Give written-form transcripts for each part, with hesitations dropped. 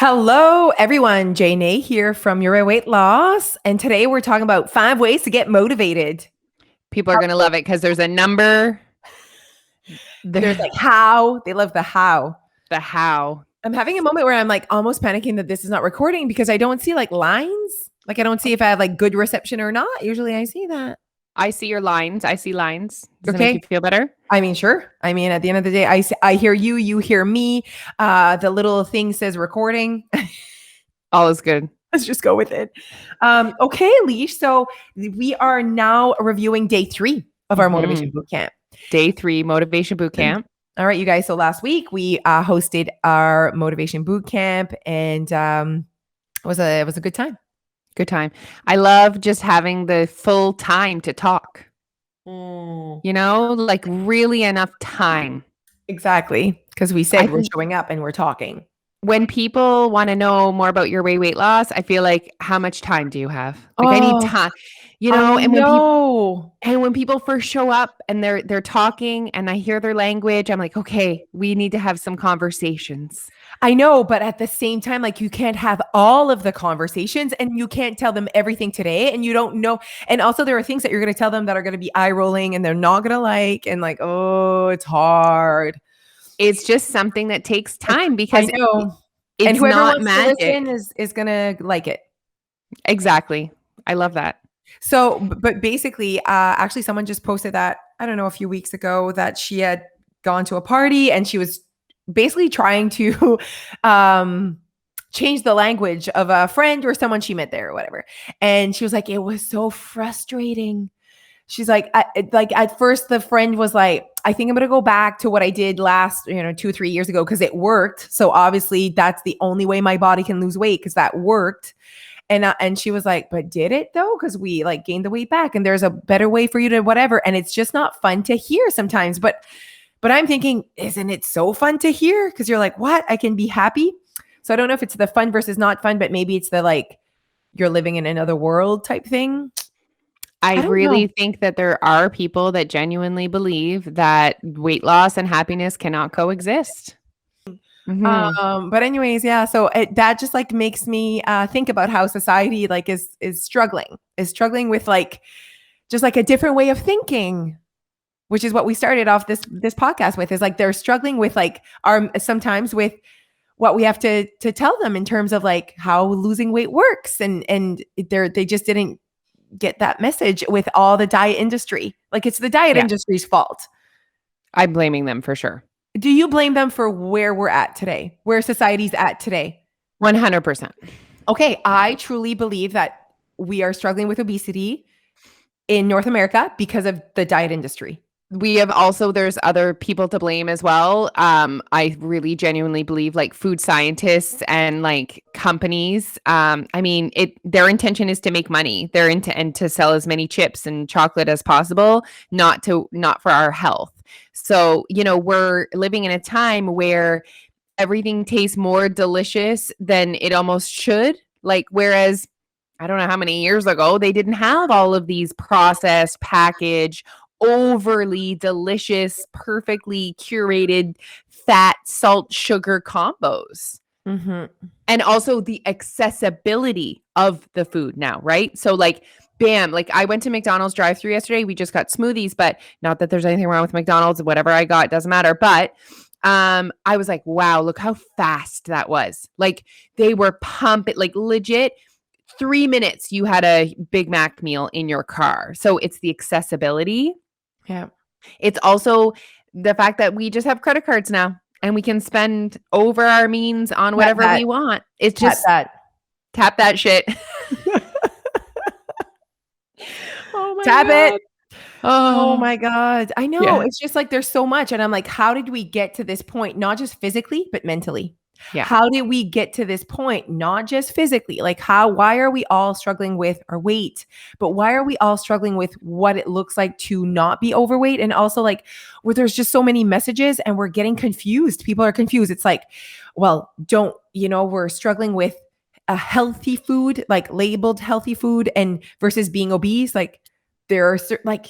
Hello, everyone. Jane here from Your Weight Loss. And today we're talking about 5 ways to get motivated. People are going to love it because there's a number. There's like how. They love the how. The how. I'm having a moment where I'm like almost panicking that this is not recording because I don't see like lines. Like I don't see if I have like good reception or not. Usually I see that. I see your lines. I see lines. Does it Okay. make you feel better? I mean, sure. I mean, at the end of the day, I hear you, you hear me. The little thing says recording. All is good. Let's just go with it. Okay, Leash. So we are now reviewing day 3 of our Motivation Bootcamp. Day 3, Motivation Bootcamp. All right, you guys. So last week we hosted our Motivation Bootcamp, and it was a good time. Good time. I love just having the full time to talk. You know, like really enough time. Exactly, because we said we're showing up and we're talking. When people want to know more about your weight loss, I feel like, how much time do you have? Like, I need time, you know. And when people first show up and they're talking and I hear their language, I'm like, okay, we need to have some conversations. I know, but at the same time, like you can't have all of the conversations and you can't tell them everything today and you don't know. And also there are things that you're going to tell them that are going to be eye rolling and they're not going to like, and like, oh, it's hard. It's just something that takes time because I know. It's and whoever not wants magic. to listen is going to like it. Exactly. I love that. So, but basically, actually someone just posted that, I don't know, a few weeks ago that she had gone to a party and she was basically trying to change the language of a friend or someone she met there or whatever. And she was like, it was so frustrating. She's like, at first the friend was like, I think I'm going to go back to what I did last, 2-3 years ago because it worked. So obviously that's the only way my body can lose weight because that worked. And she was like, but did it though? Because we like gained the weight back and there's a better way for you to whatever. And it's just not fun to hear sometimes. But I'm thinking, isn't it so fun to hear? Because you're like, what? I can be happy. So I don't know if it's the fun versus not fun, but maybe it's the like, you're living in another world type thing. I really think that there are people that genuinely believe that weight loss and happiness cannot coexist. But anyways, yeah. So that just like makes me think about how society like is struggling with like just like a different way of thinking, which is what we started off this podcast with. Is like they're struggling with like sometimes with what we have to tell them in terms of like how losing weight works, and they just didn't get that message with all the diet industry. Like it's the diet industry's fault. I'm blaming them for sure. Do you blame them for where we're at today, where society's at today? 100%. Okay, I truly believe that we are struggling with obesity in North America because of the diet industry. We have also, there's other people to blame as well. I really genuinely believe like food scientists and like companies. I mean, their intention is to make money. And to sell as many chips and chocolate as possible, not for our health. So, we're living in a time where everything tastes more delicious than it almost should. Like, whereas I don't know how many years ago, they didn't have all of these processed, packaged, overly delicious, perfectly curated fat, salt, sugar combos. And also the accessibility of the food now, right? So like, bam, like I went to McDonald's drive-thru yesterday. We just got smoothies, but not that there's anything wrong with McDonald's. Whatever I got, doesn't matter. But I was like, wow, look how fast that was. Like they were pumping, like legit 3 minutes, you had a Big Mac meal in your car. So it's the accessibility. Yeah. It's also the fact that we just have credit cards now and we can spend over our means on whatever we want. It's just tap that shit. Oh my God. It. Oh my God. I know. Yeah. It's just like there's so much. And I'm like, how did we get to this point? Not just physically, but mentally. Yeah. How did we get to this point? Not just physically. Like why are we all struggling with our weight? But why are we all struggling with what it looks like to not be overweight? And also like where there's just so many messages and we're getting confused. People are confused. It's like, well, we're struggling with a healthy food, like labeled healthy food and versus being obese. Like there are like,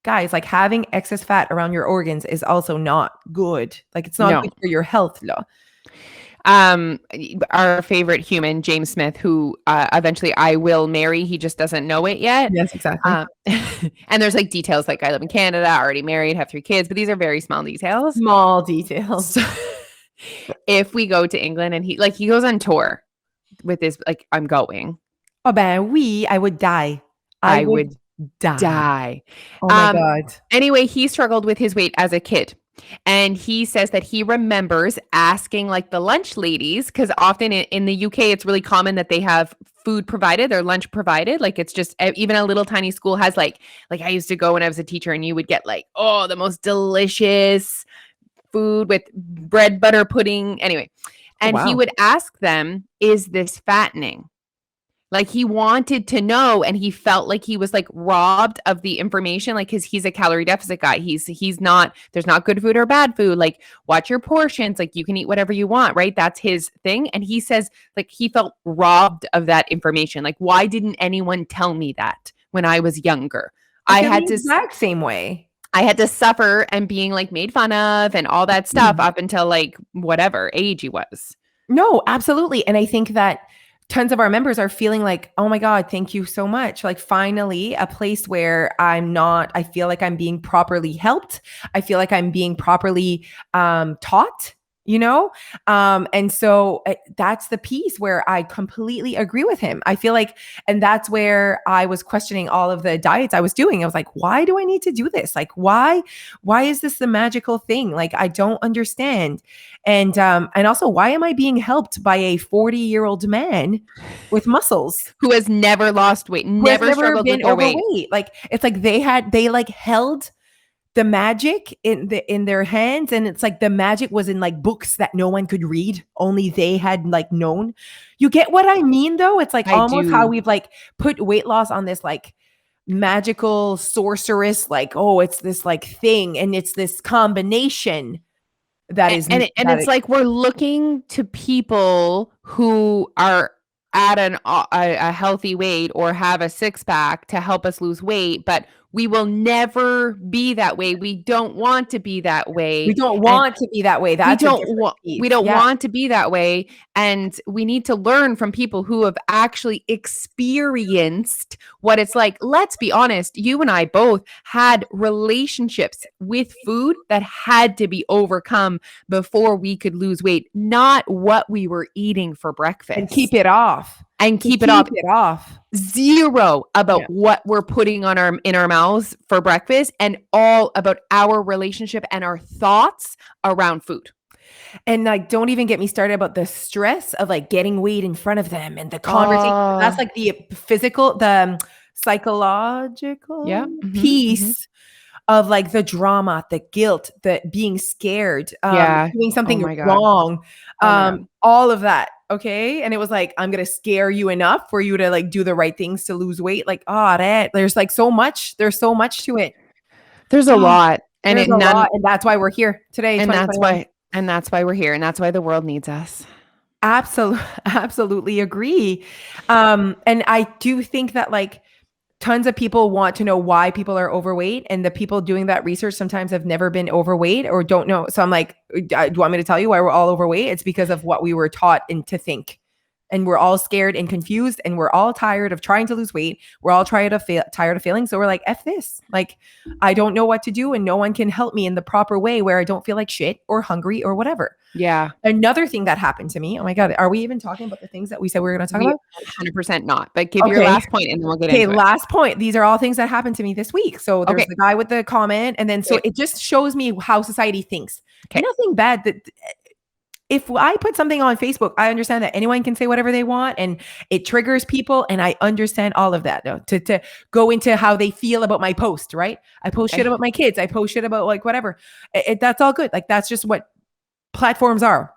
guys, like having excess fat around your organs is also not good. Like it's not good for your health. Our favorite human, James Smith, who eventually I will marry. He just doesn't know it yet. Yes, exactly. And there's like details like I live in Canada, already married, have 3 kids, but these are very small details. Small details. So if we go to England and he goes on tour with his like I'm going, Oh, ben oui, I would die. I I would would die. die. Oh my Um, god. anyway, he struggled with his weight as a kid. And he says that he remembers asking like the lunch ladies, because often in the UK, it's really common that they have food provided, their lunch provided. Like it's just even a little tiny school has like I used to go when I was a teacher and you would get like, oh, the most delicious food with bread, butter, pudding. Anyway, Oh, and he wow. would ask them, is this fattening? Like he wanted to know and he felt like he was like robbed of the information like cuz he's a calorie deficit guy. He's not there's not good food or bad food. Like watch your portions, like you can eat whatever you want, right? That's his thing and he says like he felt robbed of that information. Like why didn't anyone tell me that when I was younger? I I feel had the to exact same way. I had to suffer and being like made fun of and all that stuff Mm. up until like whatever age he was. No, absolutely. And I think that tons of our members are feeling like, oh my God, thank you so much. Like, finally, a place where I feel like I'm being properly helped. I feel like I'm being properly taught. And so that's the piece where I completely agree with him. I feel like, and that's where I was questioning all of the diets I was doing. I was like, why do I need to do this? Like, why is this the magical thing? Like, I don't understand. And also, why am I being helped by a 40-year-old man with muscles Who has never lost weight, who has never never struggled with been their weight. overweight? Like, it's like they like held the magic in their hands, and it's like the magic was in like books that no one could read, only they had like known. You get what I mean, though? It's like I almost how do. we've like put weight loss on this like magical sorceress, like, oh, it's this like thing, and it's this combination that is And that it's it, like we're looking to people who are at a healthy weight or have a six pack to help us lose weight, but we will never be that way. We don't want to be that we way, don't and want to be that way. That's a different we piece. don't Yeah. want to be that way, and we need to learn from people who have actually experienced what it's like. Let's be honest, you and I both had relationships with food that had to be overcome before we could lose weight, not what we were eating for And keep breakfast. it off. And To keep it keep off. it off. Zero Yeah. about what we're putting on our in our mouths for breakfast and all about our relationship and our thoughts around food. And like, don't even get me started about the stress of like getting weight in front of them and the conversation. That's Oh, like the physical, the yeah. psychological Mhm, mhm. piece of like the drama, the guilt, the being scared, Yeah. doing Oh something my god. wrong, Oh my god. all of that. Okay. And it was like, I'm gonna scare you enough for you to like do the right things to lose weight. Like, oh, there's like so much, there's so much to it. There's a lot, and There's it a lot. none And that's why we're here today, and 2021. that's why we're here, and that's why the world needs us. Absolutely, absolutely agree. And I do think that like tons of people want to know why people are overweight, and the people doing that research sometimes have never been overweight or don't know. So I'm like, do you want me to tell you why we're all overweight? It's because of what we were taught and to think. And we're all scared and confused, and we're all tired of trying to lose weight. We're all tired of failing. So we're like, F this. Like, I don't know what to do, and no one can help me in the proper way where I don't feel like shit or hungry or whatever. Yeah. Another thing that happened to me. Oh my God. Are we even talking about the things that we said we were going to talk We about? 100% not, but give your Okay. last point and then we'll get Okay. into it. Last point. These are all things that happened to me this week. So there's Okay. the guy with the comment. And then, so Okay. it just shows me how society thinks. Okay. Nothing bad that if I put something on Facebook, I understand that anyone can say whatever they want and it triggers people. And I understand all of that. No, to go into how they feel about my post, right? I post shit Okay. about my kids. I post shit about like whatever. That's all good. Like, that's just what platforms are.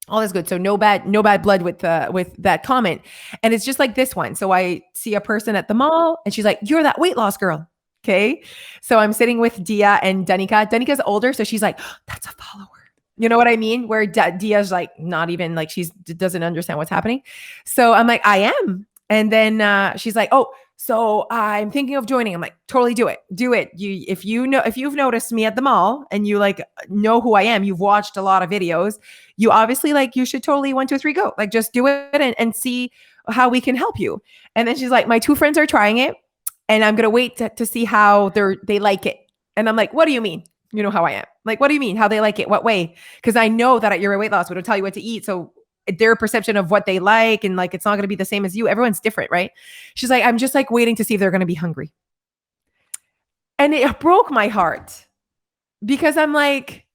All is good. So no bad blood with that comment. And it's just like this one. So I see a person at the mall and she's like, "You're that weight loss girl." Okay. So I'm sitting with Dia and Danica. Danica's older, so she's like, "That's a follower." You know what I mean? Where Dia's like not even like doesn't understand what's happening. So I'm like, "I am." And then she's like, "Oh, So I'm thinking of joining. I'm like, totally do it. Do it. If you've noticed me at the mall and you like know who I am, you've watched a lot of videos, you obviously like, you should totally 1, 2, 3, go. Like, just do it and see how we can help you. And then she's like, my 2 friends are trying it and I'm going to wait to see how they like it. And I'm like, what do you mean? You know how I am. Like, what do you mean? How they like it? What way? Because I know that you're a weight loss, we don't tell you what to eat. So their perception of what they like and like, it's not going to be the same as you. Everyone's different, right? She's like, I'm just like waiting to see if they're going to be hungry. And it broke my heart because I'm like,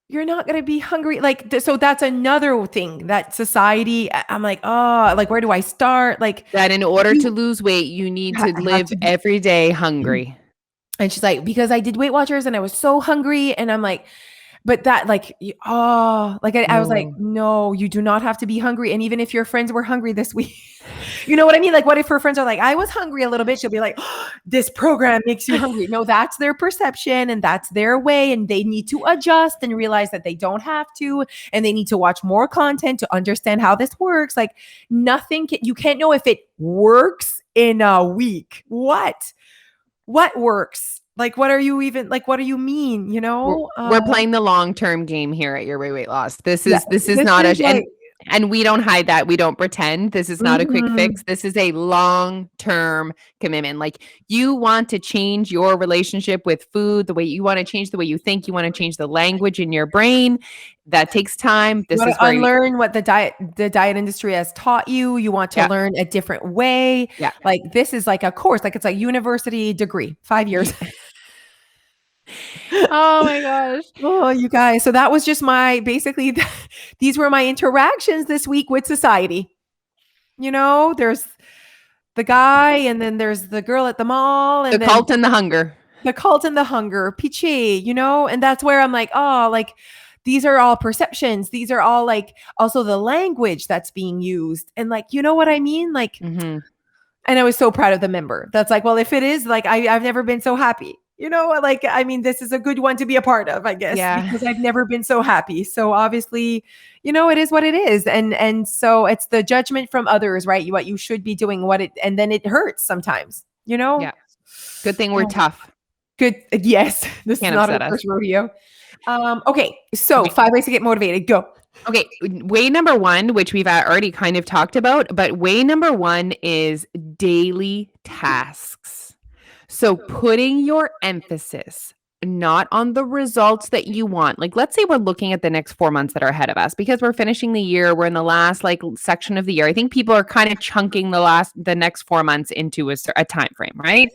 you're not going to be hungry. Like, so that's another thing that society, I'm like, oh, like, where do I start? Like, That in order to you lose weight, you need to have live to be. every day hungry. And she's like, because I did Weight Watchers and I was so hungry. And I'm like, but that like, oh, like I was like, No. no, you do not have to be hungry. And even if your friends were hungry this week, you know what I mean? Like, what if her friends are like, I was hungry a little bit? She'll be like, oh, this program makes you hungry. No, that's their perception and that's their way. And they need to adjust and realize that they don't have to. And they need to watch more content to understand how this works. Like, you can't know if it works in a week. What works? Like, what are you even like? What do you mean? You We're, know? we're playing the long-term game here at Your Weight Loss. This Yeah, is this not is like, and we don't hide that. We don't pretend. This is not a quick mhm. fix. This is a long-term commitment. Like, you want to change your relationship with food, the way you want to change the way you think, you want to change the language in your brain. That takes time. You This want is to where unlearn what the diet industry has taught you. You want to yeah. learn a different way. Yeah. Like, this is like a course, like it's a university degree, 5 years. Ye Oh my gosh. Oh, you guys. So that was just my basically these were my interactions this week with society. You know, there's the guy and then there's the girl at the mall The and then cult and the hunger. the cult and the hunger, Piche, you know? And that's where I'm like, oh, like these are all perceptions. These are all like also the language that's being used. And like, you know what I mean? Like, Mhm. and I was so proud of the member. That's like, well, if it is like, I've never been so happy. You know, like, I mean, this is a good one to be a part of, I guess, Yeah. because I've never been so happy. So obviously, you know, it is what it is. And so it's the judgment from others, right? What you should be doing, and then it hurts sometimes, you know? Yeah. Good thing we're Oh, tough. good. Yes. This is Can't not our upset us. first rodeo. Okay. So Okay. 5 ways to get motivated. Go. Okay, way number 1, which we've already kind of talked about, but way number 1 is daily tasks. So putting your emphasis not on the results that you want. Like, let's say we're looking at the next 4 months that are ahead of us because we're finishing the year, we're in the last like section of the year. I think people are kind of chunking the next 4 months into a time frame, right?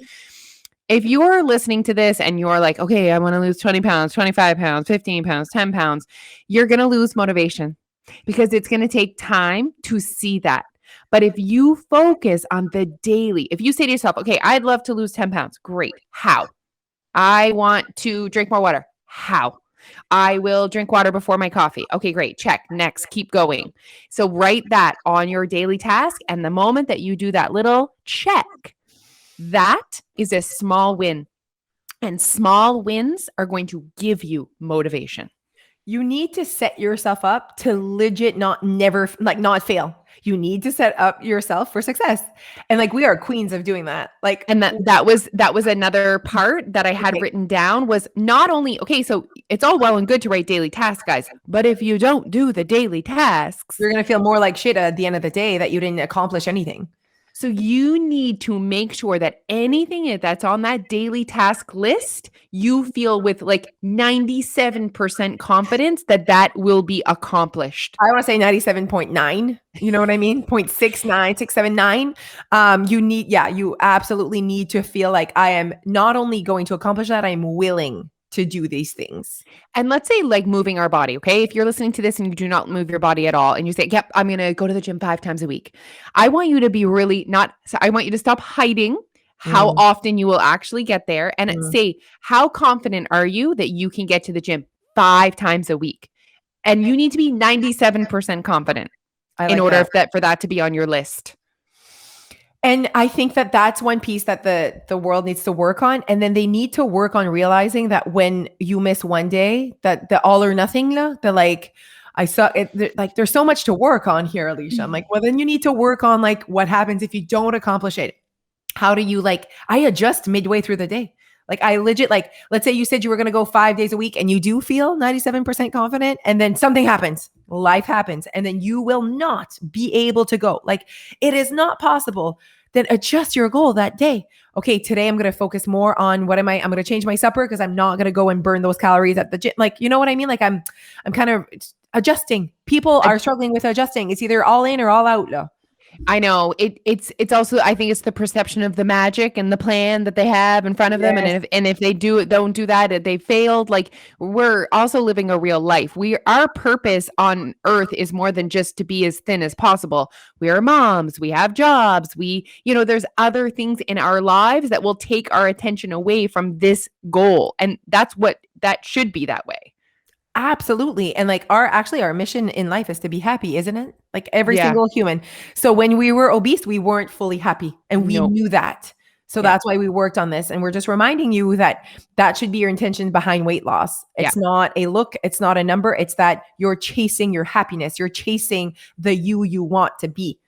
If you're listening to this and you're like, okay, I want to lose 20 pounds, 25 pounds, 15 pounds, 10 pounds, you're going to lose motivation because it's going to take time to see that. But if you focus on the daily, if you say to yourself, okay, I'd love to lose 10 pounds, great. How? I want to drink more water. How? I will drink water before my coffee. Okay, great. Check. Next, keep going. So write that on your daily task. And the moment that you do that little check, that is a small win. And small wins are going to give you motivation. You need to set yourself up to legit not fail. You need to set up yourself for success. And like, we are queens of doing that. Like, And that was another part that I had okay, written down was not only okay, so it's all well and good to write daily tasks, guys, but if you don't do the daily tasks, you're going to feel more like shit at the end of the day that you didn't accomplish anything. so you need to make sure that anything that's on that daily task list, you feel with like 97% confidence that that will be accomplished. I want to say 97.9. You know what I mean? 0.69, 679. You absolutely need to feel like I am not only going to accomplish that, I'm willing to do these things. And let's say like moving our body, okay? If you're listening to this and you do not move your body at all and you say, "Yep, I'm going to go to the gym 5 times a week." I want you to be really not so I want you to stop hiding how Mm, often you will actually get there and mm. say, "How confident are you that you can get to the gym 5 times a week?" And you need to be 97% confident I in like order that. for that to be on your list. And I think that that's one piece that the world needs to work on. And then they need to work on realizing that when you miss one day, that the all or nothing, the like, I saw it, like, there's so much to work on here, Alicia. I'm like, well, then you need to work on like what happens if you don't accomplish it. How do you like, I adjust midway through the day. Like I legit, like, let's say you said you were going to go 5 days a week and you do feel 97% confident and then something happens, life happens, and then you will not be able to go. Like it is not possible. Then adjust your goal that day. Okay, today I'm going to focus more on I'm going to change my supper because I'm not going to go and burn those calories at the gym. Like, you know what I mean? Like I'm kind of adjusting. People are struggling with adjusting. It's either all in or all out. I know it's also, I think it's the perception of the magic and the plan that they have in front of them, and Yes. if they don't do that, they failed. Like we're also living a real life. Our purpose on earth is more than just to be as thin as possible. We are moms, we have jobs, there's other things in our lives that will take our attention away from this goal, and that should be that way. Absolutely. And like our mission in life is to be happy, isn't it? Like every Yeah. single human. So when we were obese, we weren't fully happy and we Nope. knew that. So Yeah. that's why we worked on this. And we're just reminding you that that should be your intention behind weight loss. Yeah. It's not a look, it's not a number. It's that you're chasing your happiness. You're chasing the you want to be.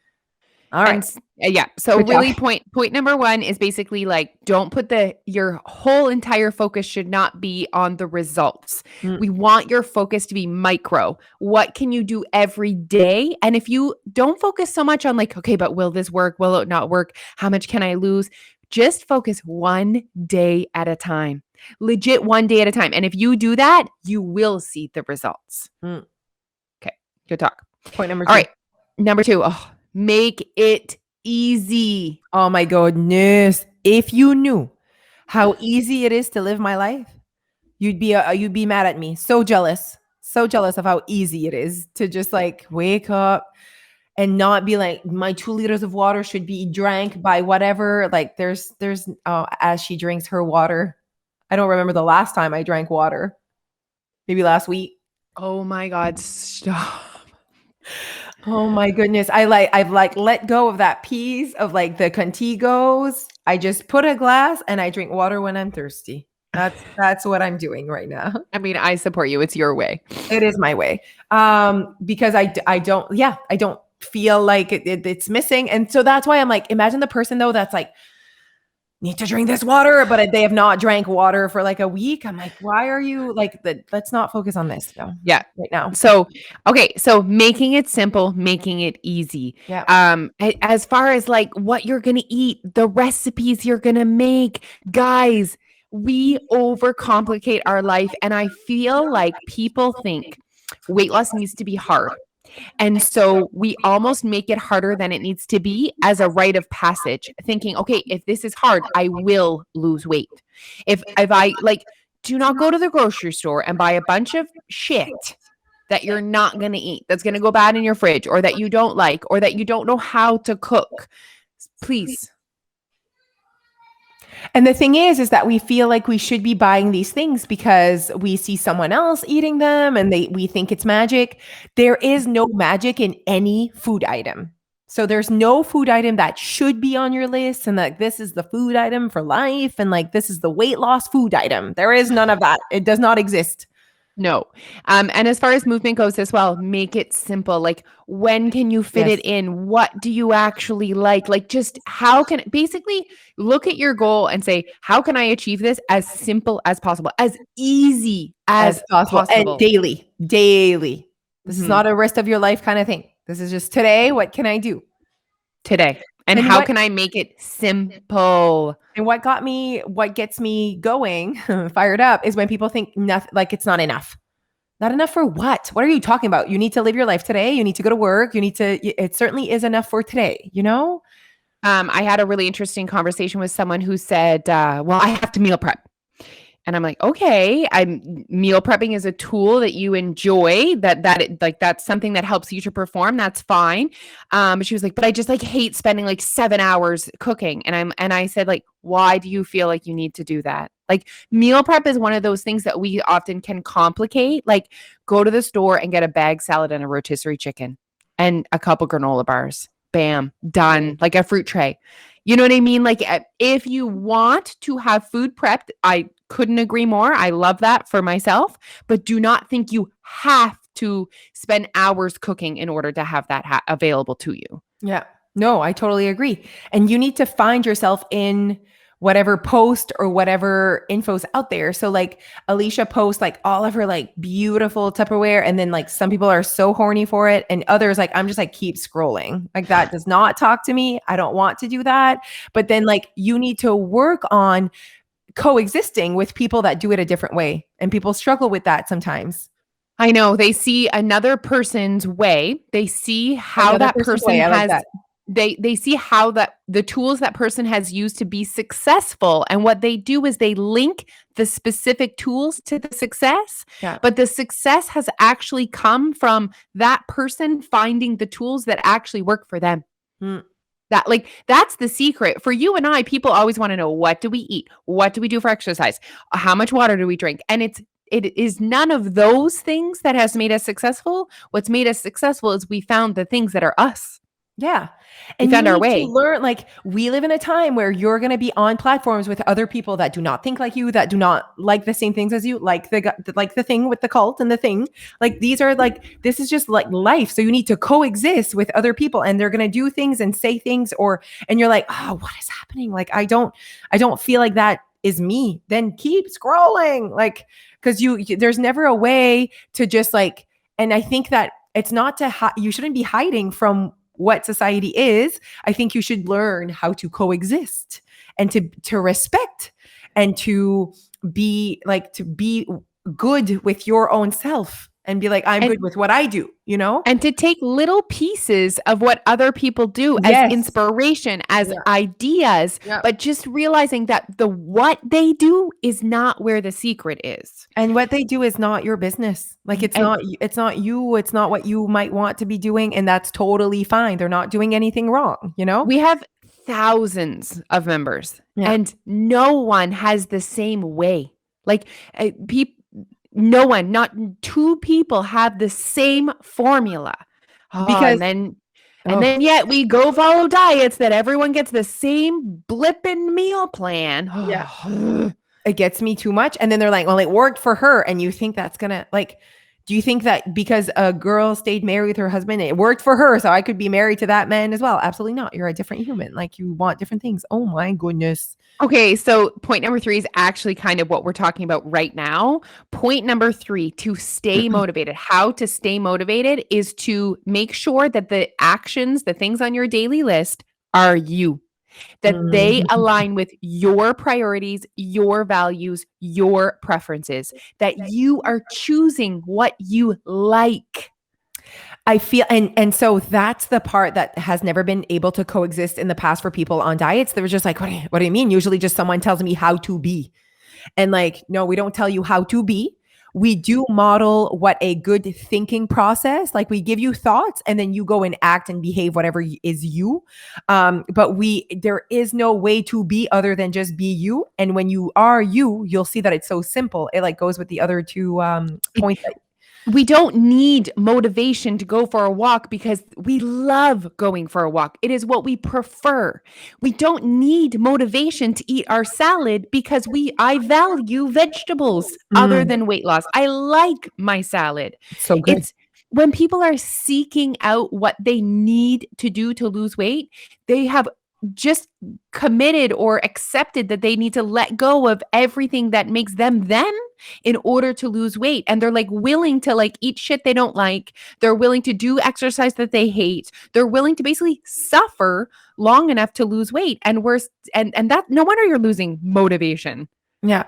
All right. Yeah. So Good job. really point number 1 is basically like, don't put your whole entire focus should not be on the results. Mm. We want your focus to be micro. What can you do every day? And if you don't focus so much on like, okay, but will this work? Will it not work? How much can I lose? Just focus one day at a time. Legit one day at a time. And if you do that, you will see the results. Mm. Okay. Good talk. Point number All 2. right. Number 2. Oh, make it easy. Oh my goodness. If you knew how easy it is to live my life, you'd be mad at me. So jealous. So jealous of how easy it is to just like wake up and not be like my 2 liters of water should be drank by whatever. Like there's as she drinks her water. I don't remember the last time I drank water. Maybe last week. Oh my God, stop. Oh my goodness. I've like let go of that piece of like the Contigos. I just put a glass and I drink water when I'm thirsty. That's what I'm doing right now. I mean, I support you. It's your way. It is my way. Because I don't feel like it's missing. And so that's why I'm like, imagine the person though that's like, need to drink this water, but they have not drank water for like a week. I'm like, why are you like let's not focus on this Yeah. right now. So, okay. So making it simple, making it easy. Yeah. As far as like what you're going to eat, the recipes you're going to make, guys, we overcomplicate our life. And I feel like people think weight loss needs to be hard. And so we almost make it harder than it needs to be as a rite of passage, thinking, okay, if this is hard, I will lose weight. If I like, do not go to the grocery store and buy a bunch of shit that you're not going to eat, that's going to go bad in your fridge, or that you don't like, or that you don't know how to cook. Please. And the thing is that we feel like we should be buying these things because we see someone else eating them and we think it's magic. There is no magic in any food item. So there's no food item that should be on your list and like this is the food item for life and like this is the weight loss food item. There is none of that. It does not exist. No. And as far as movement goes as well, make it simple. Like, when can you fit it in? What do you actually like? Like, just basically look at your goal and say, how can I achieve this as simple as possible, as easy as possible. And daily. This is not a rest of your life kind of thing. This is just today. What can I do today? And how can I make it simple? And what gets me going, fired up, is when people think nothing, like it's not enough. Not enough for what? What are you talking about? You need to live your life today. You need to go to work. It certainly is enough for today, you know? I had a really interesting conversation with someone who said, well, I have to meal prep. And I'm like, okay, meal prepping is a tool that you enjoy, that's something that helps you to perform. That's fine. But she was like, but I just like hate spending like 7 hours cooking. And I said, like, why do you feel like you need to do that? Like, meal prep is one of those things that we often can complicate. Like, go to the store and get a bag salad and a rotisserie chicken and a couple granola bars. Bam, done. Like a fruit tray. You know what I mean? Like, if you want to have food prepped, I couldn't agree more. I love that for myself, but do not think you have to spend hours cooking in order to have that available to you. Yeah. No, I totally agree. And you need to find yourself in whatever post or whatever info's out there. So like Alicia posts like all of her like beautiful Tupperware, and then like some people are so horny for it, and others like I'm just like keep scrolling. Like that does not talk to me. I don't want to do that. But then like you need to work on coexisting with people that do it a different way. And people struggle with that sometimes. I know, they see another person's way. They see how Another that person's person way. I like has that. they see how that the tools that person has used to be successful, and what they do is they link the specific tools to the success, Yeah. but the success has actually come from that person finding the tools that actually work for them. Mm. That like that's the secret. For you and I, people always want to know, what do we eat? What do we do for exercise? How much water do we drink? And it is none of those things that has made us successful. What's made us successful is we found the things that are us. Yeah. We And you found our need to way. learn, like, we live in a time where you're going to be on platforms with other people that do not think like you, that do not like the same things as you, like the thing with the cult and the thing. Like, these are like, this is just like life. So you need to coexist with other people, and they're going to do things and say things, and you're like, oh, what is happening? Like, I don't feel like that is me. Then keep scrolling. Like, because there's never a way to just like, and I think that it's not you shouldn't be hiding from what society is. I think you should learn how to coexist and to respect and to be good with your own self and be like, I'm And good with what I do, you know? and to take little pieces of what other people do as Yes. inspiration, as Yeah. ideas, Yeah. but just realizing that the what they do is not where the secret is. And what they do is not your business. Like And it's not you, it's not what you might want to be doing, and that's totally fine. They're not doing anything wrong, you know? we have thousands of members, Yeah. and no one has the same way. Like, peop no one, not two people have the same formula. Oh, Because and oh, then yet we go follow diets that everyone gets the same blipping meal plan. yeah. It gets me too much. And then they're like, well, it worked for her. And you think that's gonna like, do you think that because a girl stayed married with her husband, it worked for her, so I could be married to that man as well? Absolutely not. You're a different human. Like, you want different things. Oh my goodness. Okay, so point number 3 is actually kind of what we're talking about right now. Point number 3, to stay motivated. How to stay motivated is to make sure that the actions, the things on your daily list are you, that they Mhm. align with your priorities, your values, your preferences, that you are choosing what you like. I feel, and so that's the part that has never been able to coexist in the past for people on diets. They were just like, what do you mean? Usually just someone tells me how to be. And like, no, we don't tell you how to be. We do model what a good thinking process, like we give you thoughts and then you go and act and behave whatever is you. But there is no way to be other than just be you. And when you are you, you'll see that it's so simple. It like goes with the other two points. We don't need motivation to go for a walk because we love going for a walk. It is what we prefer. We don't need motivation to eat our salad because I value vegetables other Mm, than weight loss. I like my salad. it's so good. It's when people are seeking out what they need to do to lose weight, they have just committed or accepted that they need to let go of everything that makes them in order to lose weight, and they're like willing to like eat shit they don't like. They're willing to do exercise that they hate. They're willing to basically suffer long enough to lose weight, and and that, no wonder you're losing motivation. Yeah.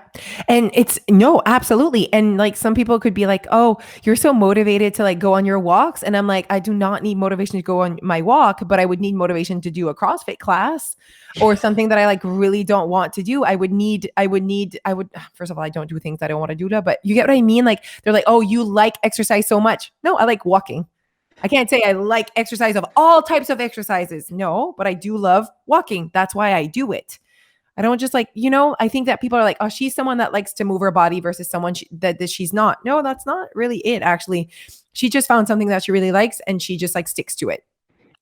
And it's no, absolutely. And like some people could be like, oh, you're so motivated to like go on your walks. And I'm like, I do not need motivation to go on my walk, but I would need motivation to do a CrossFit class or something that I like really don't want to do. First of all, I don't do things I don't want to do, but you get what I mean? Like they're like, oh, you like exercise so much. No, I like walking. I can't say I like exercise of all types of exercises. No, but I do love walking. That's why I do it. I don't just like, I think that people are like, oh, she's someone that likes to move her body versus someone that she's not. No, that's not really it. Actually, she just found something that she really likes and she just like sticks to it.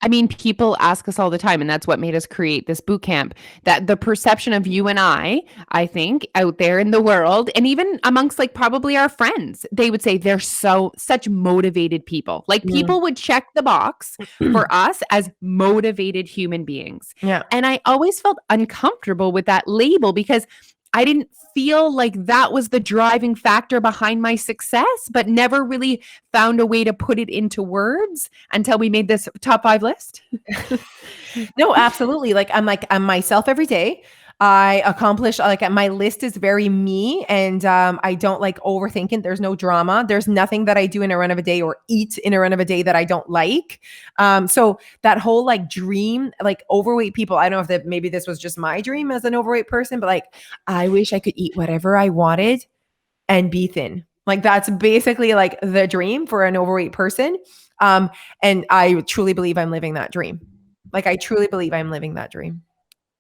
I mean, people ask us all the time, and that's what made us create this boot camp, that the perception of you and I think out there in the world, and even amongst like probably our friends, they would say they're such motivated people. Like Mm. people would check the box for us as motivated human beings. Yeah. And I always felt uncomfortable with that label because I didn't feel like that was the driving factor behind my success, but never really found a way to put it into words until we made this top 5 list. No, absolutely. Like I'm myself every day. I accomplish like my list is very me, and I don't like overthinking. There's no drama. There's nothing that I do in a run of a day or eat in a run of a day that I don't like. So that whole like dream, like overweight people, I don't know if that maybe this was just my dream as an overweight person, but like I wish I could eat whatever I wanted and be thin. Like that's basically like the dream for an overweight person. And I truly believe I'm living that dream. Like I truly believe I'm living that dream.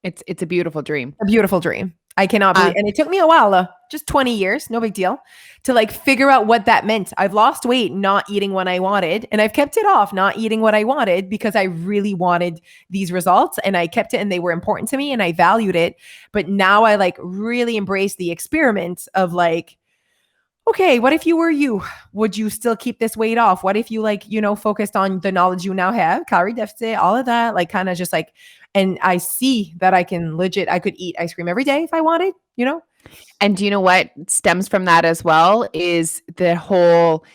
It's a beautiful dream. A beautiful dream. I cannot believe, Uh, and it took me a while, just 20 years, no big deal, to like figure out what that meant. I've lost weight not eating what I wanted, and I've kept it off not eating what I wanted because I really wanted these results, and I kept it, and they were important to me, and I valued it. But now I like really embrace the experiment of like, okay, what if you were you? Would you still keep this weight off? What if you like, focused on the knowledge you now have, calorie deficit, all of that, like kind of just like, and I see that I could eat ice cream every day if I wanted. and do you know what stems from that as well is the whole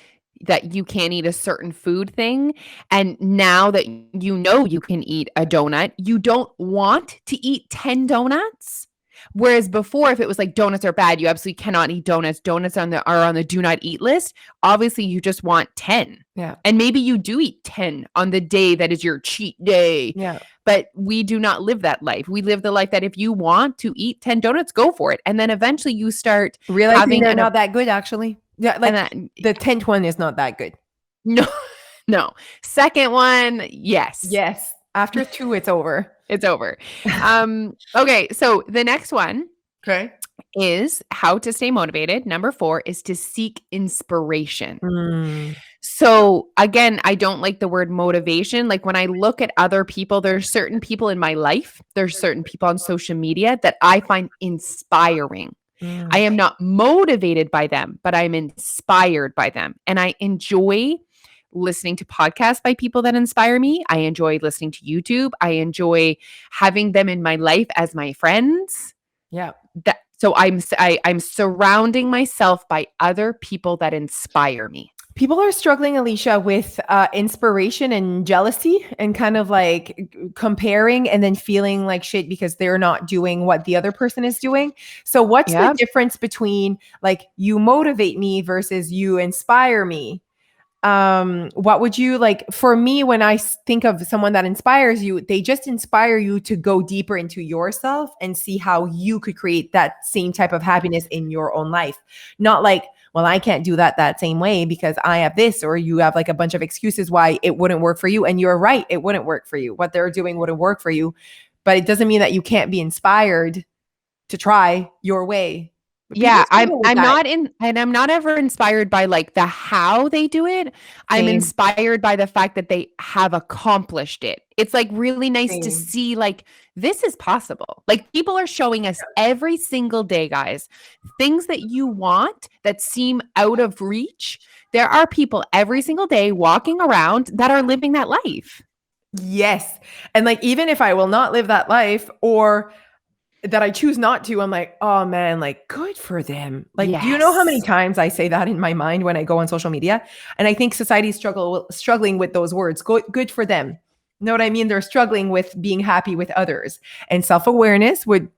that you can't eat a certain food thing. And now that you know you can eat a donut, you don't want to eat 10 donuts. Whereas before, if it was like donuts are bad, you absolutely cannot eat donuts. Donuts are on the do not eat list. Obviously, you just want 10. Yeah. And maybe you do eat 10 on the day that is your cheat day. Yeah. But we do not live that life. We live the life that if you want to eat 10 donuts, go for it. And then eventually you start Realizing having they're not that good, actually. Yeah, like that, the 10th one is not that good. no, no. Second one, yes. Yes. After 2, it's over. It's over. Okay, so the next one Okay. is how to stay motivated. Number 4 is to seek inspiration. Mm. So again, I don't like the word motivation. Like when I look at other people, there's certain people in my life, there's certain people on social media that I find inspiring. I am not motivated by them, but I'm inspired by them. And I enjoy listening to podcasts by people that inspire me. I enjoy listening to YouTube. I enjoy having them in my life as my friends. Yeah. So I'm surrounding myself by other people that inspire me. People are struggling, Alicia, with inspiration and jealousy and kind of like comparing and then feeling like shit because they're not doing what the other person is doing. So what's the difference between like you motivate me versus you inspire me? What would you like for me when I think of someone that inspires you, they just inspire you to go deeper into yourself and see how you could create that same type of happiness in your own life. Not like, well, I can't do that same way because I have this, or you have like a bunch of excuses why it wouldn't work for you. And you're right, it wouldn't work for you. What they're doing wouldn't work for you, but it doesn't mean that you can't be inspired to try your way. Yeah, I'm not ever inspired by like the how they do it. I'm inspired by the fact that they have accomplished it. It's like really nice to see like this is possible. Like people are showing us every single day, guys, things that you want that seem out of reach. There are people every single day walking around that are living that life. Yes. And like even if I will not live that life or that I choose not to, I'm like, oh man, like good for them. Like, do you know how many times I say that in my mind when I go on social media? And I think society's struggling with those words. Good for them. You know what I mean? They're struggling with being happy with others and self-awareness with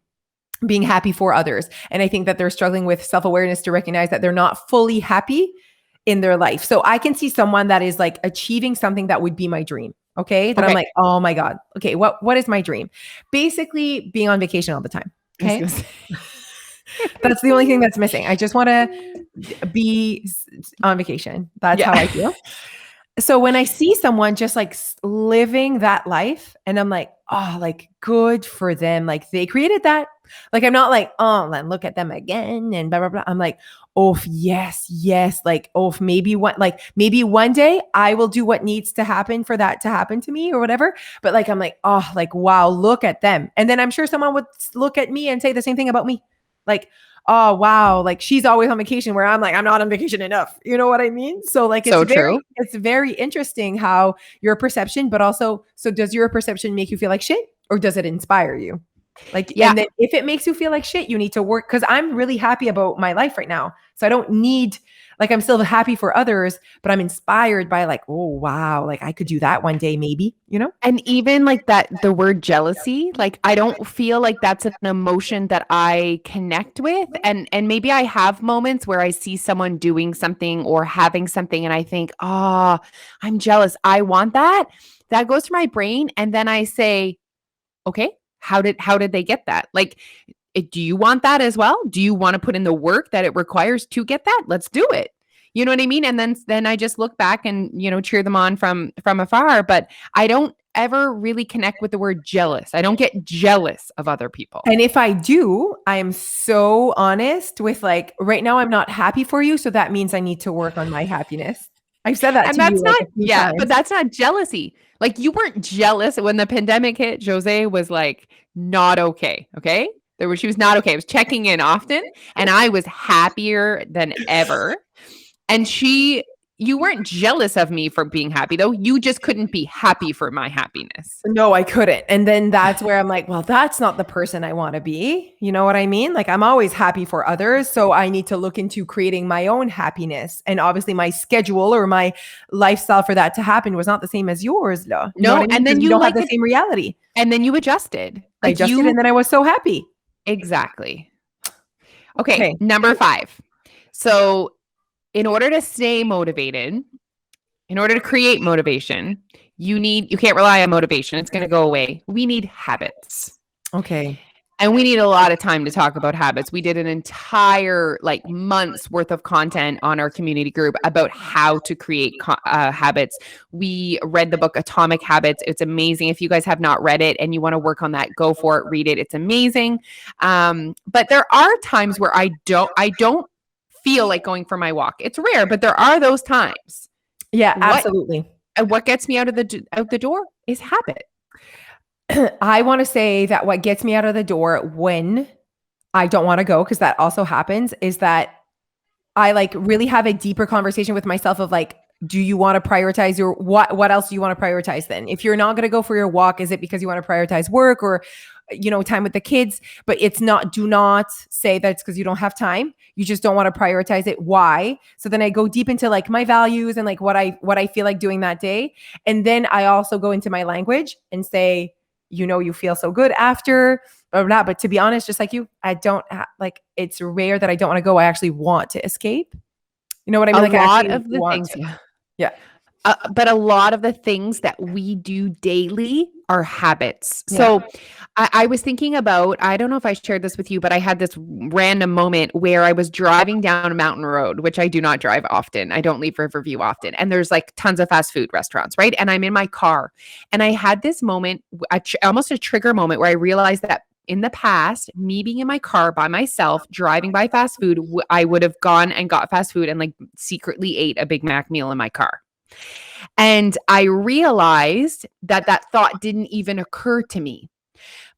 being happy for others. And I think that they're struggling with self-awareness to recognize that they're not fully happy in their life. So I can see someone that is like achieving something that would be my dream. Okay. That I'm like, oh my God. Okay. What is my dream? Basically being on vacation all the time. Okay. That's the only thing that's missing. I just want to be on vacation. That's how I feel. So when I see someone just like living that life and I'm like, oh, like good for them. Like they created that. Like I'm not like, oh, then look at them again and blah, blah, blah. I'm like, oh, yes, yes. Like, oh, maybe one day I will do what needs to happen for that to happen to me or whatever. But like, I'm like, oh, like, wow, look at them. And then I'm sure someone would look at me and say the same thing about me. Like, oh wow, like she's always on vacation where I'm like, I'm not on vacation enough. You know what I mean? So like So true. it's very interesting how your perception, but also, so does your perception make you feel like shit or does it inspire you? Like, Yeah. and then if it makes you feel like shit, you need to work because I'm really happy about my life right now. So I don't need, like, I'm still happy for others, but I'm inspired by, like, oh, wow, like I could do that one day, maybe, you know? And even like that, the word jealousy, like I don't feel like that's an emotion that I connect with. And maybe I have moments where I see someone doing something or having something and I think, oh, I'm jealous. I want that. That goes to my brain. And then I say, okay, how did they get that? Like, do you want that as well? Do you want to put in the work that it requires to get that? Let's do it. You know what I mean? And then I just look back and, cheer them on from afar, but I don't ever really connect with the word jealous. I don't get jealous of other people. And if I do, I am so honest with, like, right now I'm not happy for you, so that means I need to work on my happiness. I've said that And to you that's like not a few yeah, but times. that's not jealousy. Like, you weren't jealous when the pandemic hit. Jose was, like, not okay, okay? She was not okay. I was checking in often, and I was happier than ever. And you weren't jealous of me for being happy, though. You just couldn't be happy for my happiness. No, I couldn't. And then that's where I'm like, well, that's not the person I want to be. You know what I mean? Like I'm always happy for others, so I need to look into creating my own happiness. And obviously my schedule or my lifestyle for that to happen was not the same as yours, lah. You know what No, I mean? and Because then we you don't have like the it same reality. and then you adjusted. I Like, adjusted you and then I was so happy. exactly. Okay, Okay. number 5. So, in order to stay motivated, in order to create motivation, you can't rely on motivation. It's going to go away. We need habits. Okay. And we need a lot of time to talk about habits. We did an entire like months worth of content on our community group about how to create habits. We read the book Atomic Habits. It's amazing. If you guys have not read it and you want to work on that, go for it. Read it. It's amazing. But there are times where I don't feel like going for my walk. It's rare, but there are those times. Yeah, What absolutely. what gets me out the door is habit. I want to say that what gets me out of the door when I don't want to go, because that also happens, is that I like really have a deeper conversation with myself of like, do you want to prioritize your what else do you want to prioritize then? If you're not going to go for your walk, is it because you want to prioritize work or time with the kids? But it's not, do not say that it's because you don't have time. You just don't want to prioritize it. Why? So then I go deep into like my values and like what I feel like doing that day. And then I also go into my language and say, you feel so good after blah, blah, blah. But to be honest, just like you, I don't like, it's rare that I don't want to go. I actually want to escape. You know what I A mean? Like I lot actually of the want things, to. yeah. Yeah. But a lot of the things that we do daily are habits. Yeah. So I was thinking about, I don't know if I shared this with you, but I had this random moment where I was driving down a mountain road, which I do not drive often. I don't leave Riverview often. And there's like tons of fast food restaurants, right? And I'm in my car. And I had this moment, almost a trigger moment where I realized that in the past, me being in my car by myself, driving by fast food, I would have gone and got fast food and like secretly ate a Big Mac meal in my car. And I realized that that thought didn't even occur to me.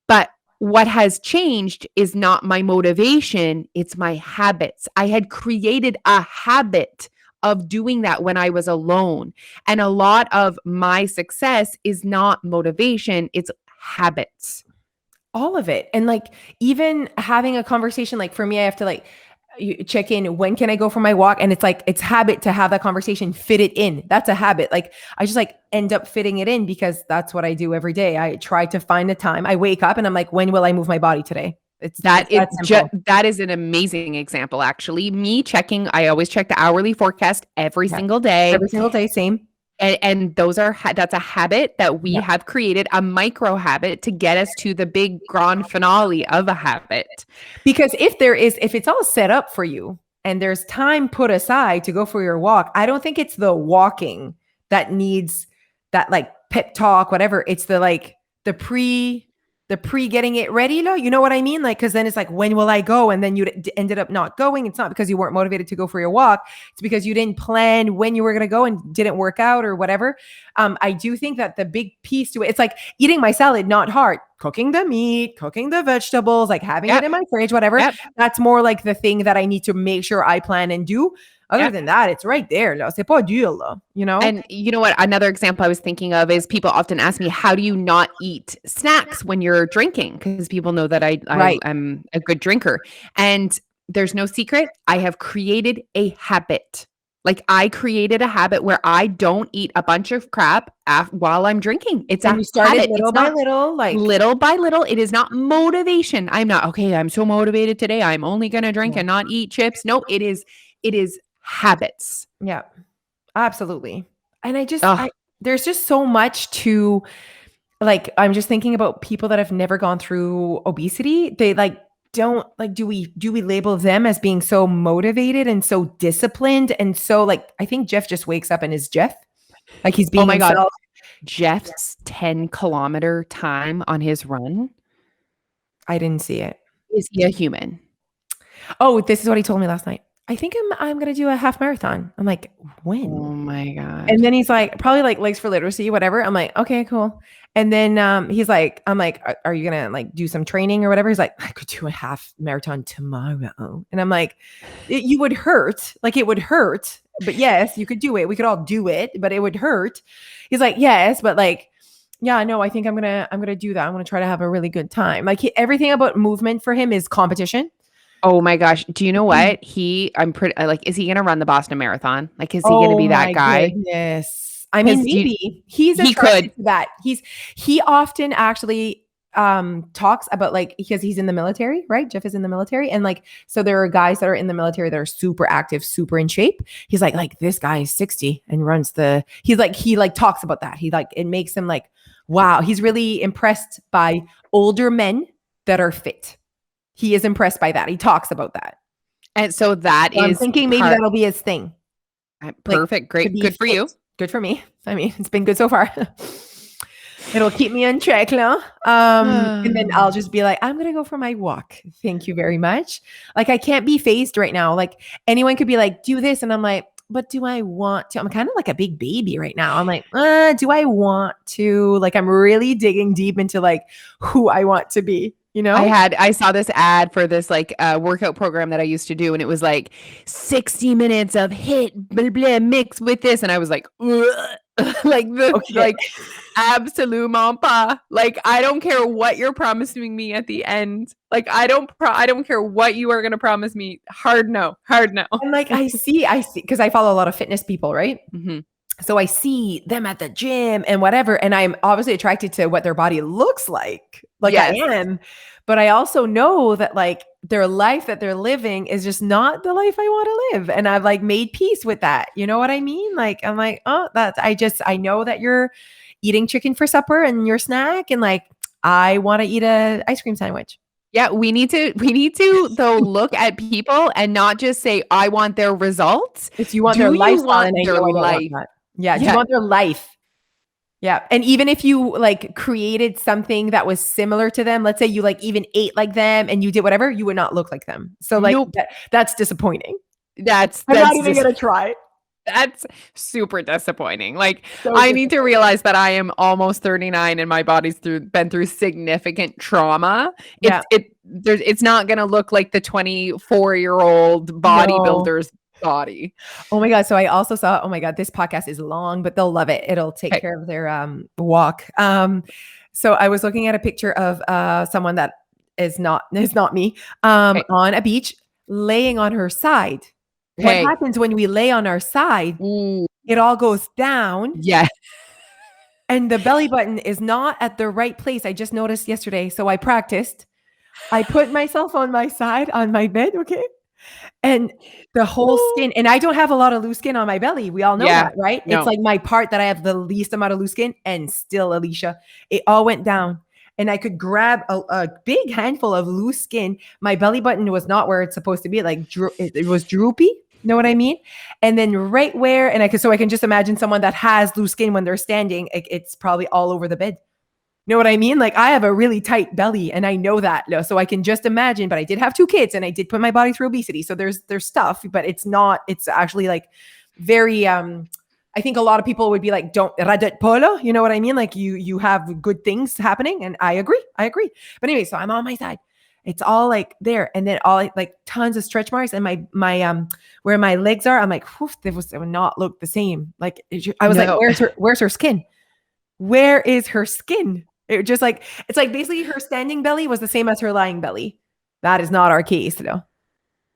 But what has changed is not my motivation, it's my habits. I had created a habit of doing that when I was alone. And a lot of my success is not motivation, it's habits. All of it. And like even having a conversation, like for me, I have to like check in, when can I go for my walk? And it's like it's habit to have that conversation, fit it in. That's a habit. Like I just like end up fitting it in because that's what I do every day. I try to find a time. I wake up and I'm like, when will I move my body today? It's that simple. That is an amazing example, actually. Me checking, I always check the hourly forecast every Yeah. single day. Every single day, same. And those are that's a habit that we Yeah. have created, a micro habit to get us to the big grand finale of a habit. Because if it's all set up for you and there's time put aside to go for your walk, I don't think it's the walking that needs that like pep talk, whatever. It's the pre getting it ready. No, you know what I mean? Like, cause then it's like, when will I go? And then you ended up not going. It's not because you weren't motivated to go for your walk. It's because you didn't plan when you were going to go and didn't work out or whatever. I do think that the big piece to it, it's like eating my salad, not hard. Cooking the meat, cooking the vegetables, like having it Yep. in my fridge, whatever. Yep. That's more like the thing that I need to make sure I plan and do. Other Yep. than that, it's right there. Là. C'est pas dur, là, you know? And you know what? Another example I was thinking of is people often ask me, how do you not eat snacks when you're drinking? Because people know that I Right. am a good drinker. And there's no secret. I have created a habit. Like I created a habit where I don't eat a bunch of crap while I'm drinking. It's And a you started habit. little It's by not little, like, little by little. It is not motivation. I'm not, okay, I'm so motivated today. I'm only going to drink yeah. and not eat chips. No, it is habits. Yeah. Absolutely. And Oh, there's just so much to like, I'm just thinking about people that have never gone through obesity. They like don't like, do we label them as being so motivated and so disciplined? And so like, I think Jeff just wakes up and is Jeff. Like he's oh being my God. himself. Jeff's 10-kilometer time on his run, I didn't see it. is he a human? Oh, this is what he told me last night. I think I'm gonna do a half marathon. I'm like, Oh when? my And gosh. then he's like, probably like Legs for Literacy, whatever. I'm like, okay, cool. And then he's like, I'm like, are you gonna like do some training or whatever? He's like, I could do a half marathon tomorrow. And I'm like, you would hurt. Like it would hurt. But yes, you could do it. We could all do it, but it would hurt. He's like, yes, but like, yeah, no, I think I'm gonna do that. I'm gonna try to have a really good time. Like everything about movement for him is competition. Oh my gosh. Do you know Mhm. what? I'm pretty like, is he gonna run the Boston Marathon? Like, is he gonna Oh be that my guy? goodness. I mean, Because maybe he's he could. attracted to that. He often actually talks about like because he's in the military, right? Jeff is in the military and like so there are guys that are in the military that are super active, super in shape. He's like this guy is 60 and runs he like talks about that. He like it makes him like wow, he's really impressed by older men that are fit. He is impressed by that. He talks about that. And so that So I'm is thinking maybe part that'll be his thing. Like, perfect. to Great. be Good for fit. you. Good for me. I mean, it's been good so far. It'll keep me on track now. And then I'll just be like, I'm gonna go for my walk. Thank you very much. Like, I can't be phased right now. Like, anyone could be like, do this, and I'm like, but do I want to? I'm kind of like a big baby right now. I'm like, do I want to? Like, I'm really digging deep into like who I want to be. You know? I saw this ad for this like workout program that I used to do, and it was like 60 minutes of hit blah, blah, mixed with this, and I was like, "Ugh." Okay. like absolute pas. Like I don't care what you're promising me at the end. Like I don't care what you are gonna promise me. Hard no, hard no. And like, I see, because I follow a lot of fitness people, right? Mhm. So I see them at the gym and whatever, and I'm obviously attracted to what their body looks like I Yes. am, but I also know that like their life that they're living is just not the life I want to live, and I've like made peace with that. You know what I mean? Like I'm like, oh, I know that you're eating chicken for supper and your snack, and like I want to eat a ice cream sandwich. Yeah, we need to though look at people and not just say I want their results. If you want their Do you lifestyle, want and I their know I don't want life? that. Yeah, do you Yeah. want their life? Yeah, and even if you, like, created something that was similar to them, let's say you, like, even ate like them and you did whatever, you would not look like them. So, like, Nope. that's disappointing. That's I'm not that's even just gonna try. that's super disappointing. Like So I need to disappointing. realize that I am almost 39 and my body's been through significant trauma. Yeah. It's not going to look like the 24-year-old No. bodybuilder's body. Oh my god, so I also saw oh my god, this podcast is long, but they'll love it. It'll take Okay. care of their, walk. So I was looking at a picture of, someone that is not me, Okay. on a beach laying on her side. What Okay. happens when we lay on our side, Ooh, it all goes down yeah. and the belly button is not at the right place. I just noticed yesterday, so I practiced. I put myself on my side on my bed, okay? And the whole Ooh. skin and I don't have a lot of loose skin on my belly. We all know Yeah. that, right? It's No. like my part that I have the least amount of loose skin and still, Alicia, it all went down. And I could grab a big handful of loose skin. My belly button was not where it's supposed to be. Like it was droopy. Know what I mean? And then right where, and I can just imagine someone that has loose skin when they're standing, it's probably all over the bed. Know what I mean? Like I have a really tight belly and I know that. So I can just imagine, but I did have 2 kids and I did put my body through obesity. So there's stuff, but it's actually like very I think a lot of people would be like, don't radet polo, you know what I mean? Like you have good things happening. And I agree. But anyway, so I'm on my side. It's all like there. And then all like tons of stretch marks and my where my legs are, I'm like, they would not look the same. Like I was like, No. where's her skin? Where is her skin? It just like, it's like basically her standing belly was the same as her lying belly. That is not our case, though.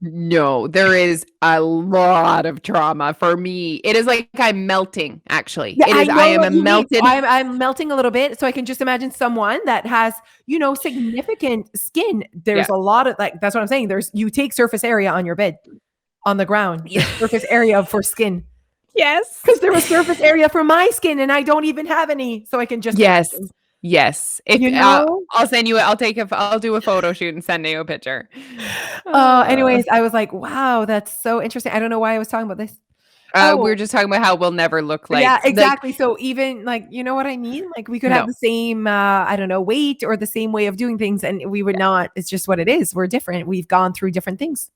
No, there is a lot of trauma for me. It is like I'm melting, actually. Yeah, It I is I know am what a you mean. So melted I'm melting a little bit, so I can just imagine someone that has, significant skin. yeah. There's a lot of like that's what I'm saying. You take surface area on your bed, on the ground. Yeah. There's surface area for skin. Yes. Because there was surface area for my skin and I don't even have any. So I can just Yes. imagine. Yes. If You know? I'll send you I'll do a photo shoot and send you a picture. Uh, Anyways, I was like, wow, that's so interesting. I don't know why I was talking about this. we were Oh, just talking about how we'll never look yeah, like exactly. So even like, you know what I mean? Like we could have no. the same, I don't know, weight or the same way of doing things, and we would not. It's just what it is. We're different. We've gone through different things.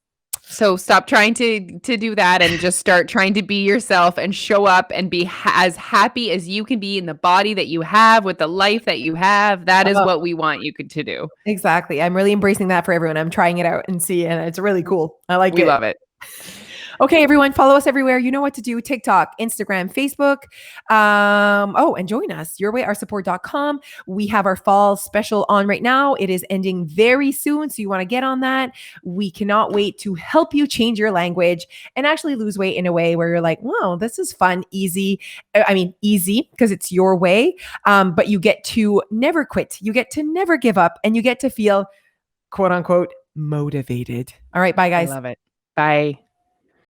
So stop trying to do that and just start trying to be yourself and show up and be as happy as you can be in the body that you have with the life that you have. That is Oh, what we want you to do. exactly. I'm really embracing that for everyone. I'm trying it out and see, and it's really cool. I like We it. love it. Okay, everyone, follow us everywhere. You know what to do. TikTok, Instagram, Facebook. And join us, yourwayoursupport.com. We have our fall special on right now. It is ending very soon, so you want to get on that. We cannot wait to help you change your language and actually lose weight in a way where you're like, wow, this is fun, easy. I mean, easy because it's your way, but you get to never quit. You get to never give up, and you get to feel, quote unquote, motivated. All right, bye, I guys. love it. Bye.